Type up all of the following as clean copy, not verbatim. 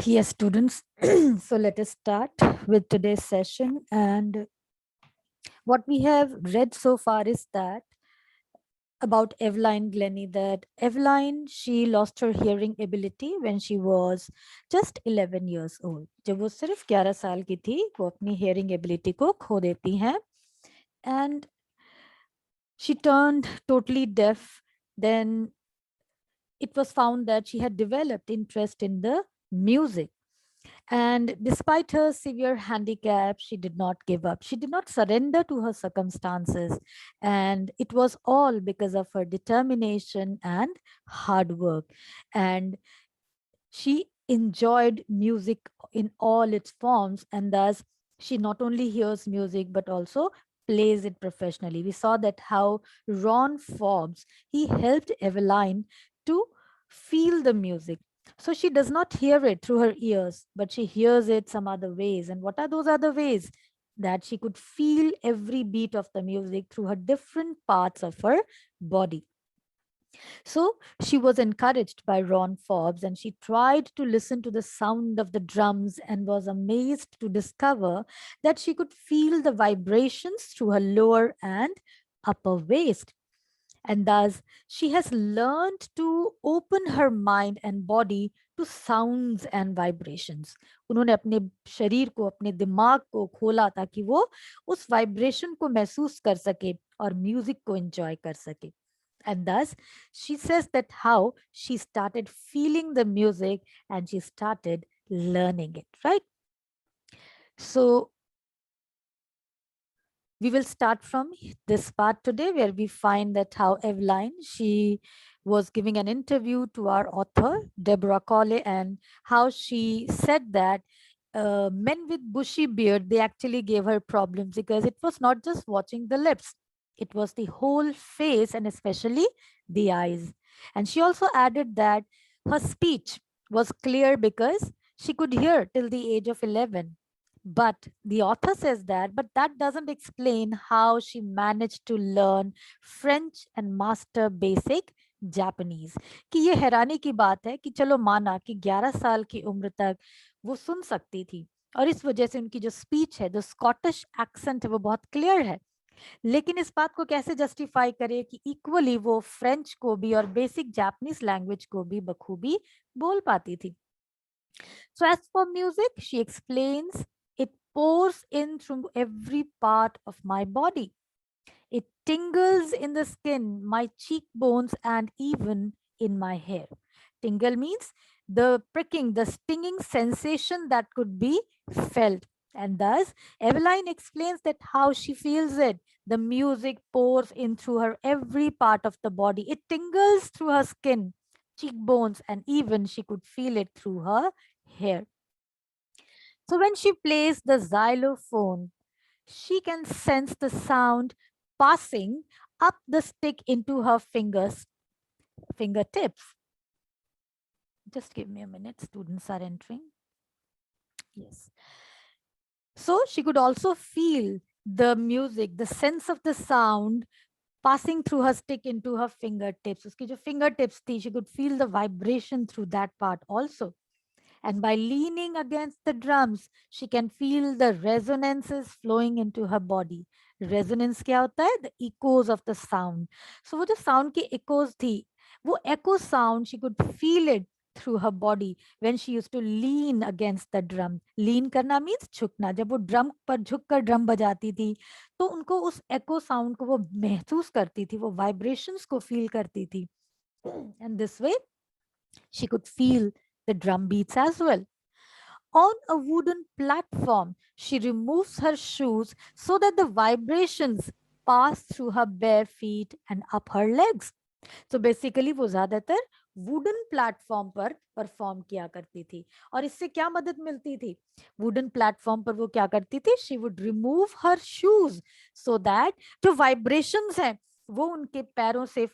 Yes, students. So let us start with today's session. And what we have read so far is that about Evelyn Glenny, that Evelyn, she lost her hearing ability when she was just 11 years old. जब वो सिर्फ 11 साल की थी, वो अपनी hearing ability को खो देती हैं. And she turned totally deaf. Then it was found that she had developed interest in the music. And despite her severe handicap, she did not give up. She did not surrender to her circumstances. And it was all because of her determination and hard work. And she enjoyed music in all its forms. And thus, she not only hears music, but also plays it professionally. We saw that how Ron Forbes, he helped Eveline to feel the music. So she does not hear it through her ears, but she hears it some other ways. And what are those other ways? That she could feel every beat of the music through her different parts of her body. So she was encouraged by Ron Forbes, and she tried to listen to the sound of the drums and was amazed to discover that she could feel the vibrations through her lower and upper waist. And thus, she has learned to open her mind and body to sounds and vibrations. उन्होंने अपने शरीर को, अपने दिमाग को खोला ताकि वो उस वाइब्रेशन को महसूस कर सके और म्यूजिक को एंजॉय कर सके. And thus, she says that how she started feeling the music and she started learning it, right? So, we will start from this part today where we find that how Eveline, she was giving an interview to our author, Deborah Colley, and how she said that men with bushy beard, they actually gave her problems because it was not just watching the lips, it was the whole face and especially the eyes. And she also added that her speech was clear because she could hear till the age of 11. But the author says that, but that doesn't explain how she managed to learn French and master basic Japanese. कि ये हैरानी की बात है कि चलो माना कि 11 साल की उम्र तक वो सुन सकती थी और इस वजह से उनकी जो स्पीच है, जो स्कॉटिश एक्सेंट है, वो बहुत क्लियर है. लेकिन इस बात को कैसे जस्टिफाई करे कि इक्वली वो फ्रेंच को भी और बेसिक जापानीज लैंग्वेज को भी बखूबी बोल पाती थी. So as for music, she explains, it pours in through every part of my body. It tingles in the skin, my cheekbones, and even in my hair. Tingle means the pricking, the stinging sensation that could be felt. And thus, Eveline explains that how she feels it. The music pours in through her every part of the body. It tingles through her skin, cheekbones, and even she could feel it through her hair. So when she plays the xylophone, she can sense the sound passing up the stick into her fingertips. Just give me a minute, students are entering. Yes. So she could also feel the music, the sense of the sound passing through her stick into her fingertips. Uski jo fingertips thi, she could feel the vibration through that part also. And by leaning against the drums, she can feel the resonances flowing into her body. Resonance क्या होता है? The echoes of the sound. So वो जो sound की echoes थी, वो echo sound, she could feel it through her body when she used to lean against the drum. Lean करना means झुकना. जब वो drum पर झुक कर drum बजाती थी, तो उनको उस echo sound को वो महसूस करती थी, वो vibrations को feel करती थी. And this way, she could feel the drum beats as well. On a wooden platform, she removes her shoes so that the vibrations pass through her bare feet and up her legs. So basically वो ज्यादातर wooden platform पर perform किया करती थी. और इससे क्या मदद मिलती थी? वुडन प्लेटफॉर्म पर वो क्या करती थी? She would remove her shoes so that जो वाइब्रेशंस हैं वो उनके पैरों से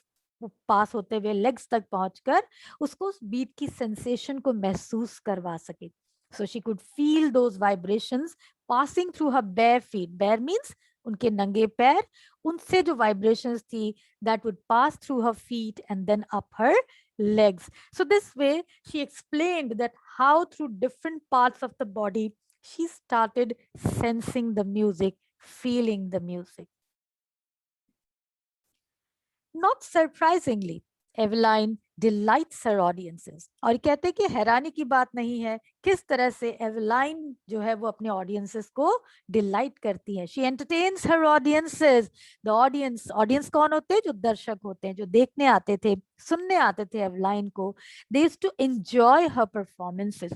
पास होते हुए लेग्स तक पहुंचकर उसको उस बीट की सेंसेशन को महसूस करवा सके. So she could feel those vibrations passing through her bare feet. Bare means उनके नंगे पैर, उनसे जो vibrations थी that would pass through her feet and then up her legs. So this way, she explained that how through different parts of the body, she started sensing the music, feeling the music. Not surprisingly, Evelyn delights her audiences, और कहते हैं कि हैरानी की बात नहीं है किस तरह से एवलाइन जो है वो अपने ऑडियंसेस को डिलाइट करती है. She entertains her audiences. The audience, audience कौन होते हैं? जो दर्शक होते हैं, जो देखने आते थे, सुनने आते थे एवलाइन को. They used to enjoy her performances.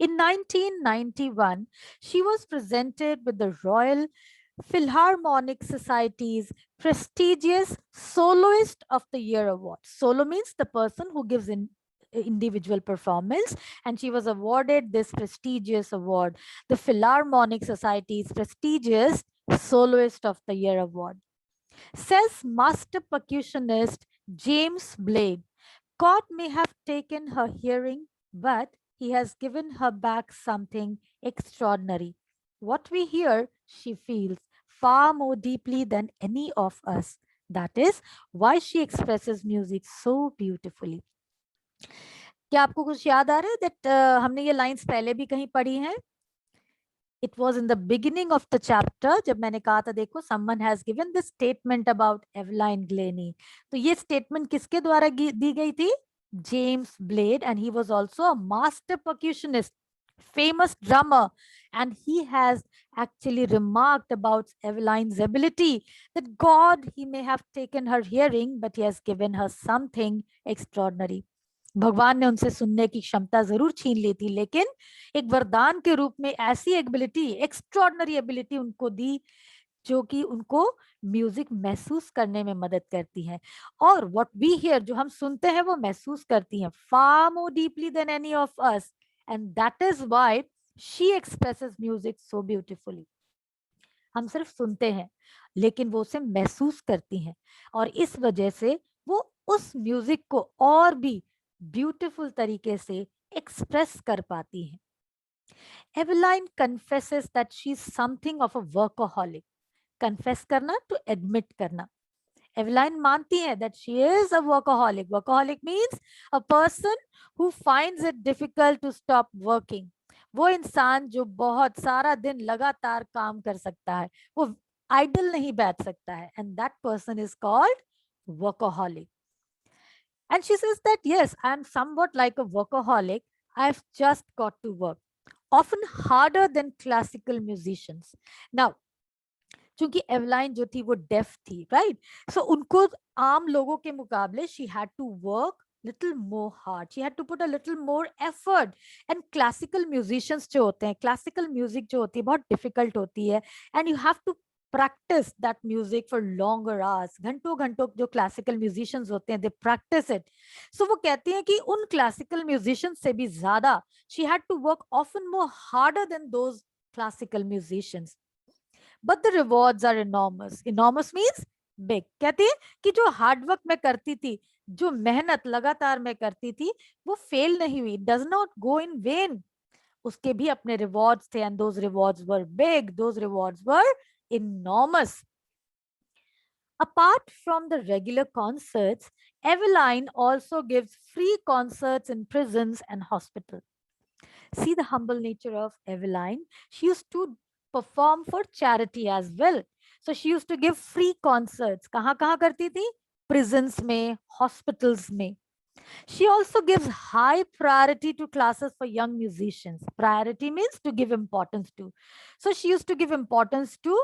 In 1991, she was presented with the Royal Philharmonic Society's prestigious Soloist of the Year award. Solo means the person who gives individual performance, and she was awarded this prestigious award, the Philharmonic Society's prestigious Soloist of the Year award. Says master percussionist James Blade, God may have taken her hearing, but he has given her back something extraordinary. What we hear, she feels far more deeply than any of us. That is why she expresses music so beautifully. क्या आपको कुछ याद आ रहा है that हमने ये lines पहले भी कहीं पढ़ी हैं? It was in the beginning of the chapter जब मैंने कहा था देखो someone has given this statement about Evelyn Glenny. तो ये statement किसके द्वारा दी गई थी? James Blade, and he was also a master percussionist, famous drummer, and he has actually remarked about Evelyn's ability that God, he may have taken her hearing, but he has given her something extraordinary. भगवान ने उनसे सुनने की क्षमता जरूर छीन ली थी, लेकिन एक वरदान के रूप में ऐसी एबिलिटी, एक्स्ट्रॉर्डनरी एबिलिटी उनको दी जो कि उनको म्यूजिक महसूस करने में मदद करती है. और व्हाट वी हियर, जो हम सुनते हैं वो महसूस करती हैं far more deeply than any of us, and that is why she expresses music so beautifully. हम सिर्फ सुनते हैं लेकिन वो उसे महसूस करती हैं, और इस वजह से वो उस म्यूजिक को और भी ब्यूटीफुल तरीके से एक्सप्रेस कर पाती हैं. Evelyn confesses that she's something of a workaholic. Confess करना, to admit करना. Evelyn मानती है that she is a workaholic. Workaholic means a person who finds it difficult to stop working. वो इंसान जो बहुत सारा दिन लगातार काम कर सकता है, वो idle नहीं बैठ सकता है, and that person is called workaholic. And she says that yes, I am somewhat like a workaholic. I've just got to work, often harder than classical musicians. Now, चूंकि एवलाइन जो थी वो डेफ थी, राइट? सो उनको आम लोगों के मुकाबले she had to work little more hard, she had to put a little more effort. And classical musicians जो होते हैं, classical music जो होती है बहुत difficult होती है, and you have to practice that music for longer hours. घंटों घंटों जो classical musicians होते हैं, they practice it. So वो कहती हैं कि उन classical musicians से भी ज्यादा she had to work often more harder than those classical musicians. But the rewards are enormous. Enormous means big. कहती है कि जो हार्ड वर्क मैं करती थी, जो मेहनत लगातार मैं करती थी, वो फेल नहीं हुई. Does not go in vain. उसके भी अपने rewards थे, and those rewards were big. Those rewards were enormous. Apart from the regular concerts, Evelyn also gives free concerts in prisons and hospitals. See the humble nature of Evelyn. She used to perform for charity as well. So she used to give free concerts. कहाँ कहाँ करती थी? Prisons में, hospitals में. She also gives high priority to classes for young musicians. Priority means to give importance to. So she used to give importance to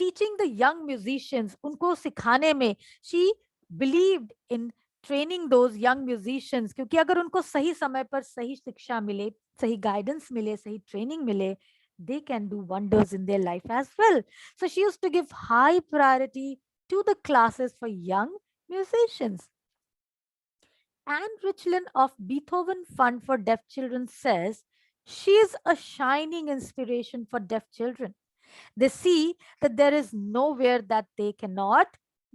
teaching the young musicians. उनको सिखाने में. She believed in training those young musicians, क्योंकि अगर उनको सही समय पर सही शिक्षा मिले, सही गाइडेंस मिले, सही ट्रेनिंग मिले, they can do wonders in their life as well. So she used to give high priority to the classes for young musicians. Anne Richland of Beethoven Fund for Deaf Children says she is a shining inspiration for deaf children. They see that there is nowhere that they cannot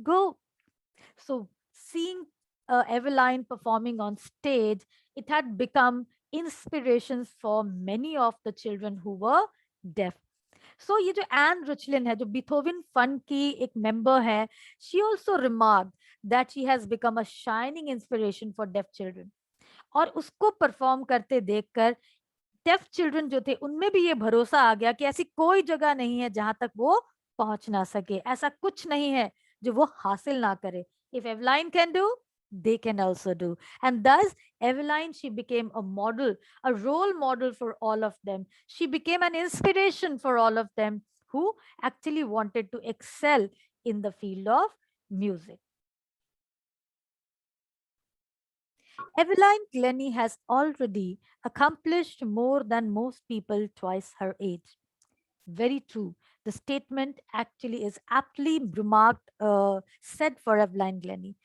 go. So seeing Evelyn performing on stage, it had become inspirations for many of the children who were deaf. So ये जो N रिचलिन है, जो Beethoven fund की एक member है, she also remarked that she has become a shining inspiration for deaf children. और उसको perform करते देखकर डेफ चिल्ड्रन जो थे उनमें भी ये भरोसा आ गया कि ऐसी कोई जगह नहीं है जहां तक वो पहुंच ना सके, ऐसा कुछ नहीं है जो वो हासिल ना करे. If Evelyn can do, they can also do. And thus Eveline, she became a model, a role model for all of them. She became an inspiration for all of them who actually wanted to excel in the field of music. Eveline Glenny has already accomplished more than most people twice her age. Very true. The statement actually is aptly remarked, said for Eveline Glenny.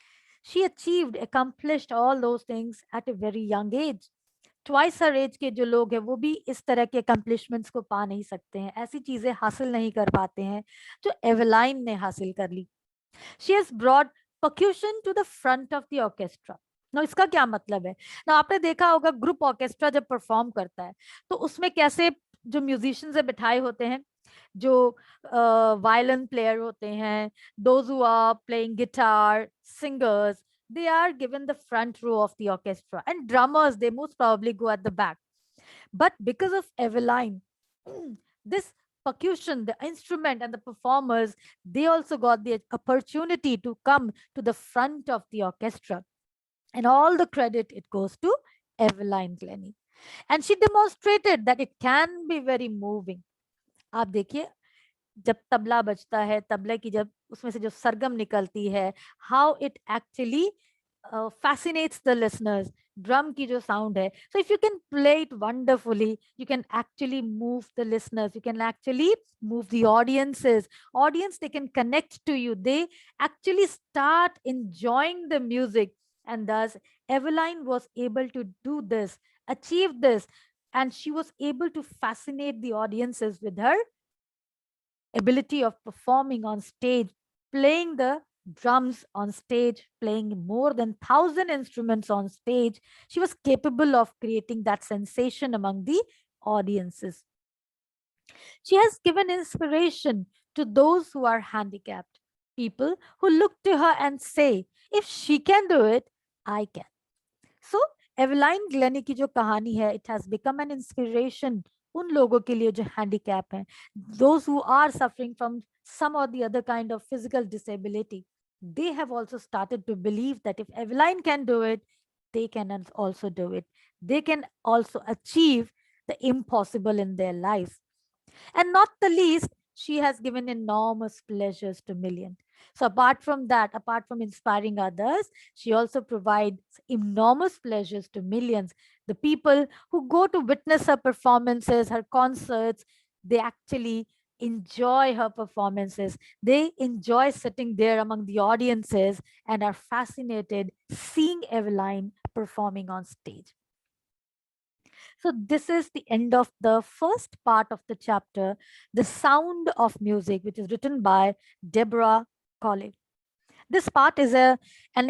She achieved, accomplished all those things at a very young age. Twice her age के जो लोग हैं वो भी इस तरह के accomplishments को पा नहीं सकते हैं, ऐसी चीजें हासिल नहीं कर पाते हैं जो एवेलाइन ने हासिल कर ली. She has brought percussion to the front of the orchestra. ना इसका क्या मतलब है ना, आपने देखा होगा ग्रुप ऑर्केस्ट्रा जब परफॉर्म करता है तो उसमें कैसे जो म्यूजिशियंस है बिठाए होते हैं, जो वायलिन प्लेयर होते हैं, those who are playing guitar, singers, they are given the front row of the orchestra, and drummers, they most probably go at the back. But because of Eveline, this percussion, the instrument, and the performers, they also got the opportunity to come to the front of the orchestra. And all the credit, it goes to Eveline Glenny. And she demonstrated that it can be very moving. आप देखिए, जब तबला बजता है, तबले की जब उसमें से जो सरगम निकलती है, how it actually fascinates the listeners. Drum की जो sound है, so if you can play it wonderfully, you can actually move the listeners, you can actually move the audience, they can connect to you, they actually start enjoying the music. And thus Eveline was able to do this, achieve this, and she was able to fascinate the audiences with her ability of performing on stage, playing the drums on stage, playing more than 1,000 instruments on stage. She was capable of creating that sensation among the audiences. She has given inspiration to those who are handicapped, people who look to her and say, if she can do it, I can. So Evelyn Glennie की जो कहानी है, it has become an inspiration उन लोगों के लिए जो handicap हैं, those who are suffering from some or the other kind of physical disability. They have also started to believe that if Eveline can do it, they can also do it. They can also achieve the impossible in their life. And not the least, she has given enormous pleasures to millions. So apart from that, apart from inspiring others, she also provides enormous pleasures to millions. The people who go to witness her performances, her concerts, they actually enjoy her performances. They enjoy sitting there among the audiences and are fascinated seeing Eveline performing on stage. So this is the end of the first part of the chapter, The Sound of Music, which is written by Deborah Colley. This part is an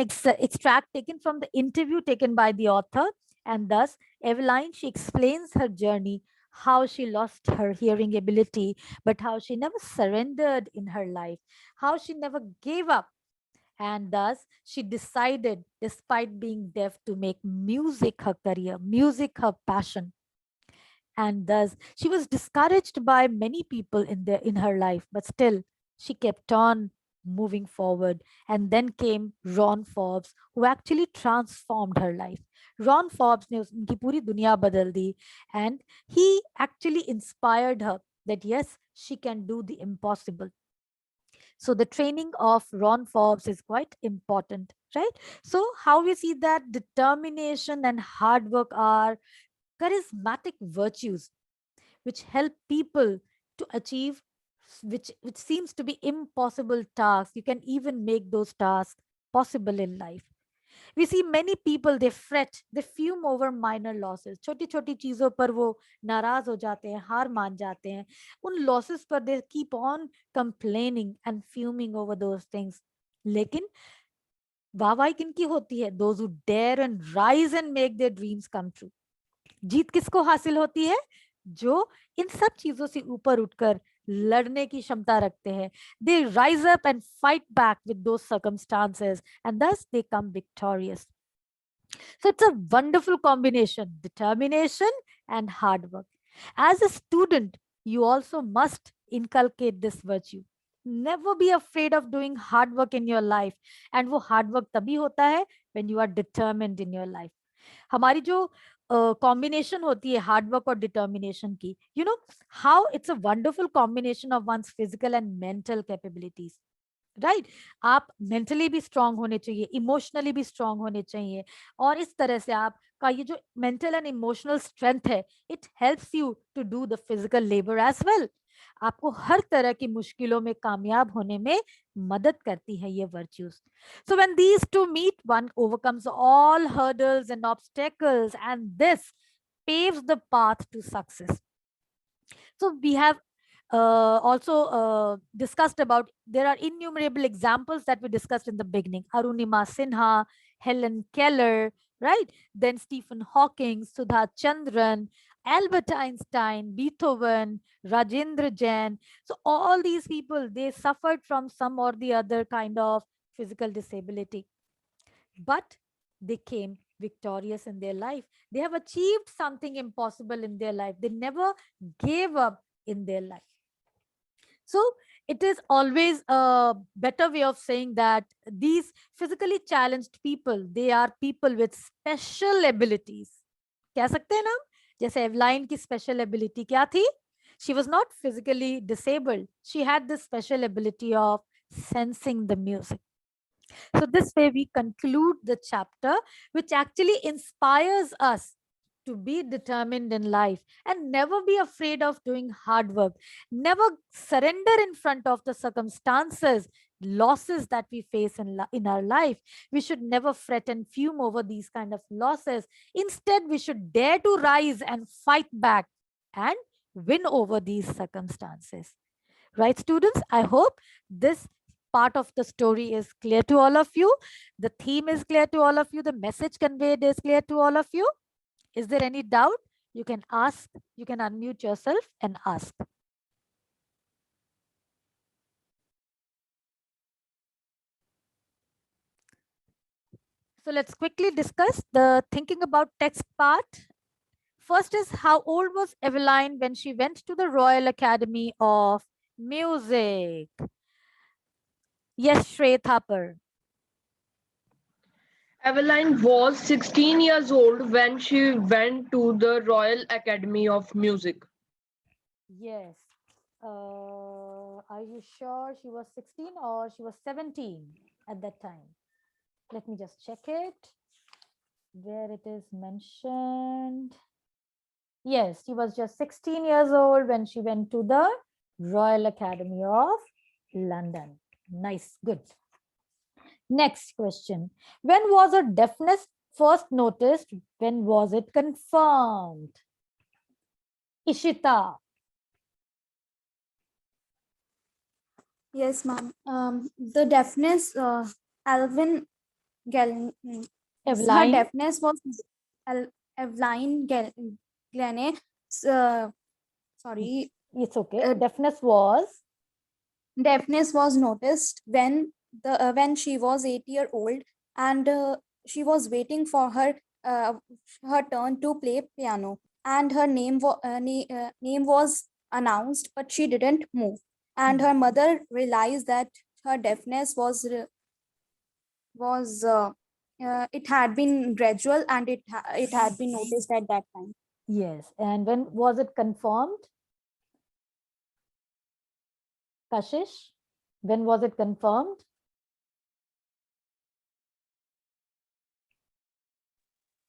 extract taken from the interview taken by the author, and thus Eveline, she explains her journey, how she lost her hearing ability, but how she never surrendered in her life, how she never gave up, and thus she decided, despite being deaf, to make music her career, music her passion. And thus she was discouraged by many people in her life, but still she kept on moving forward. And then came Ron Forbes, who actually transformed her life. Ron Forbes ने उनकी पूरी दुनिया बदल दी, and he actually inspired her that yes, she can do the impossible. So the training of Ron Forbes is quite important, right? So how we see that determination and hard work are charismatic virtues which help people to achieve which seems to be impossible tasks. You can even make those tasks possible in life. We see many people, they fret, they fume over minor losses. छोटी छोटी चीजों पर वो नाराज हो जाते हैं, हार मान जाते हैं. उन losses पर they keep on complaining and fuming over those things. लेकिन वाहवाही किनकी होती है? Those who dare and rise and make their dreams come true. जीत किसको हासिल होती है? जो इन सब चीजों से ऊपर उठकर लड़ने की क्षमता रखते हैं. They rise up and fight back with those circumstances, and thus they come victorious. So it's a wonderful combination, determination and hard work. As a student, you also must inculcate this virtue. Never be afraid of doing hard work in your life. And वो hard work तभी होता है when you are determined in your life. हमारी जो combination होती है hard work और determination की, you know how it's a wonderful combination of one's physical and mental capabilities, right. आप मेंटली भी स्ट्रांग होने चाहिए, इमोशनली भी स्ट्रांग होने चाहिए, और इस तरह से आपका ये जो मेंटल एंड इमोशनल स्ट्रेंथ है, it helps you to do the physical labour as well. आपको हर तरह की मुश्किलों में कामयाब होने में मदद करती है ये virtues. So when these two meet, one overcomes all hurdles and obstacles, and this paves the path to success. So we have also discussed about, there are innumerable examples that we discussed in the beginning. Arunima Sinha, Helen Keller, right? Then Stephen Hawking, Sudha Chandran, Albert Einstein, Beethoven, Rajendra Jain. So all these people, they suffered from some or the other kind of physical disability, but they came victorious in their life. They have achieved something impossible in their life. They never gave up in their life. So it is always a better way of saying that these physically challenged people, they are people with special abilities. कह सकते हैं ना हम? जैसे एवलाइन की special ability क्या थी? She was not physically disabled. She had this special ability of sensing the music. So this way we conclude the chapter, which actually inspires us to be determined in life and never be afraid of doing hard work. Never surrender in front of the circumstances, losses that we face in our life. We should never fret and fume over these kind of losses. Instead, we should dare to rise and fight back and win over these circumstances. Right, students? I hope this part of the story is clear to all of you. The theme is clear to all of you. The message conveyed is clear to all of you. Is there any doubt? You can ask, you can unmute yourself and ask. So let's quickly discuss the thinking about text part. First is, how old was Evelyn when she went to the Royal Academy of Music? Yes, Shrey Thapar. Evelyn was 16 years old when she went to the Royal Academy of Music. Yes. Are you sure she was 16 or she was 17 at that time? Let me just check it. Where it is mentioned. Yes, she was just 16 years old when she went to the Royal Academy of London. Nice, good. Next question. When was her deafness first noticed? When was it confirmed? Ishita. Yes, ma'am. The deafness, Alvin Glenny, her Evelyn. deafness was Evelyn Glenny. Sorry. It's okay. Deafness was Noticed when she was 8 years old, and she was waiting for her turn to play piano, and her name was announced, but she didn't move, and her mother realized that her deafness was it had been gradual, and it had been noticed at that time. Yes. And when was it confirmed? Kashish, when was it confirmed?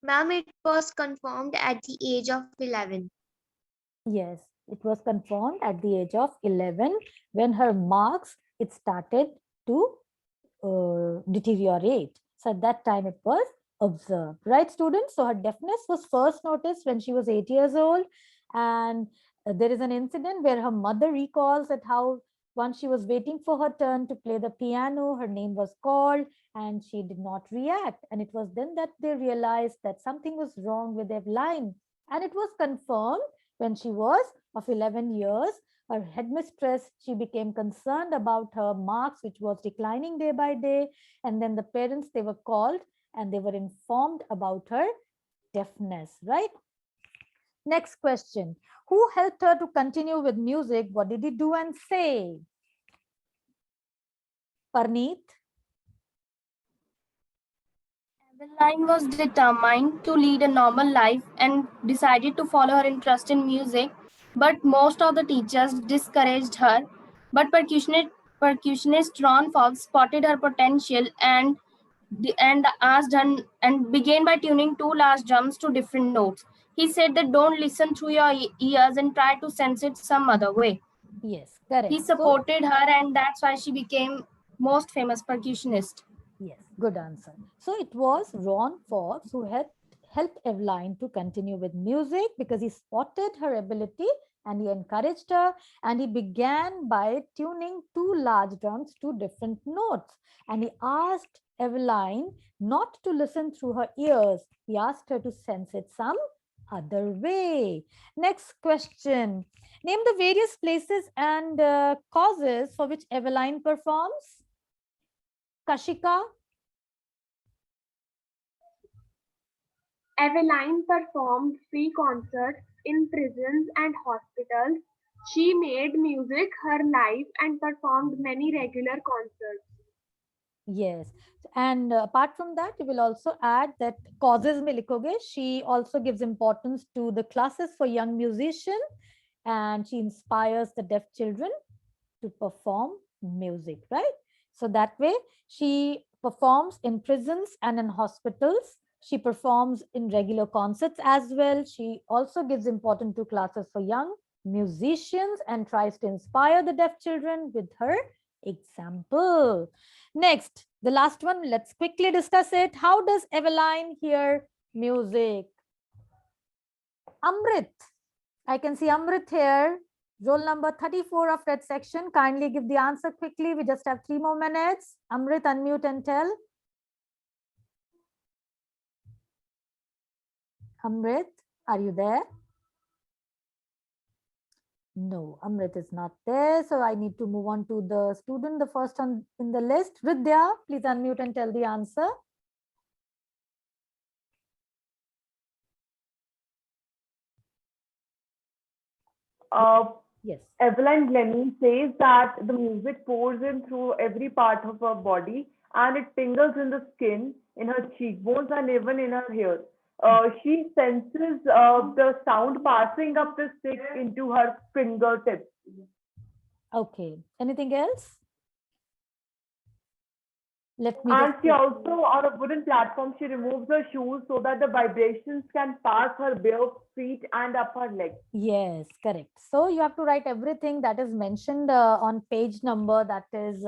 Ma'am, it was confirmed at the age of 11. Yes, it was confirmed at the age of 11 when her marks, it started to deteriorate. So at that time it was observed, right, students? So her deafness was first noticed when she was 8 years old. And there is an incident where her mother recalls that how once she was waiting for her turn to play the piano, her name was called and she did not react. And it was then that they realized that something was wrong with Evelyn. And it was confirmed When she was of 11 years, her headmistress, she became concerned about her marks, which was declining day by day. And then the parents, they were called and they were informed about her deafness, right? Next question. Who helped her to continue with music? What did he do and say? Parneet? Evelyn was determined to lead a normal life and decided to follow her interest in music, but most of the teachers discouraged her. But percussionist Ron Fox spotted her potential and asked her and began by tuning two large drums to different notes. He said that don't listen through your ears and try to sense it some other way. Yes, He correct. So, supported her, and that's why she became most famous percussionist. yes, good answer. So it was Ron Fox who helped Evelyn to continue with music because he spotted her ability and he encouraged her, and he began by tuning two large drums to different notes. And he asked Evelyn not to listen through her ears. He asked her to sense it some other way. Next question. Name the various places and causes for which Evelyn performs. Kashika? Evelyn performed free concerts in prisons and hospitals. She made music her life and performed many regular concerts. Yes. And apart from that, you will also add that causes mein likhoge. She also gives importance to the classes for young musicians, and she inspires the deaf children to perform music, right? So that way she performs in prisons and in hospitals. She performs in regular concerts as well. She also gives importance to classes for young musicians and tries to inspire the deaf children with her example. Next, the last one, let's quickly discuss it. How does Evelyn hear music? Amrit. I can see Amrit here. Roll number 34 of red section. Kindly give the answer quickly. We just have 3 more minutes. Amrit, unmute and tell. Amrit, are you there? No, Amrit is not there. So I need to move on to the student, the first one in the list. Vidya, please unmute and tell the answer. Yes. Evelyn Glenny says that the music pours in through every part of her body and it tingles in the skin, in her cheekbones, and even in her hair. She senses the sound passing up the stick into her fingertips. Okay. Anything else? Let me And just she also, on a wooden platform, she removes her shoes so that the vibrations can pass her bare feet and up her legs. Yes, correct. So you have to write everything that is mentioned on page number, that is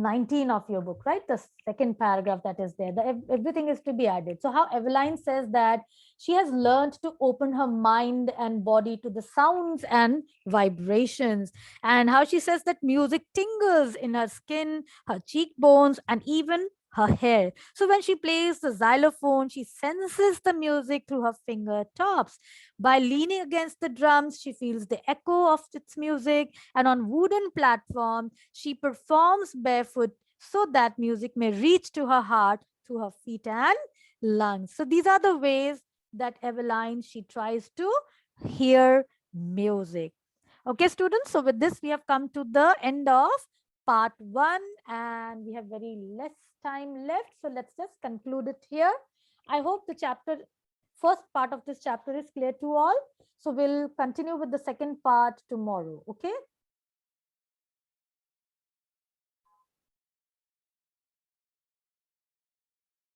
19 of your book, right? The second paragraph that is there, everything is to be added. So how Evelyn says that she has learned to open her mind and body to the sounds and vibrations, and how she says that music tingles in her skin, her cheekbones, and even her hair. So when she plays the xylophone, she senses the music through her fingertops. By leaning against the drums, she feels the echo of its music, and on wooden platform, she performs barefoot so that music may reach to her heart through her feet and lungs. So these are the ways that Evelyn, she tries to hear music. Okay, students. So with this, we have come to the end of part 1 and we have very less time left. So let's just conclude it here. I hope the first part of this chapter is clear to all. So we'll continue with the second part tomorrow. Okay.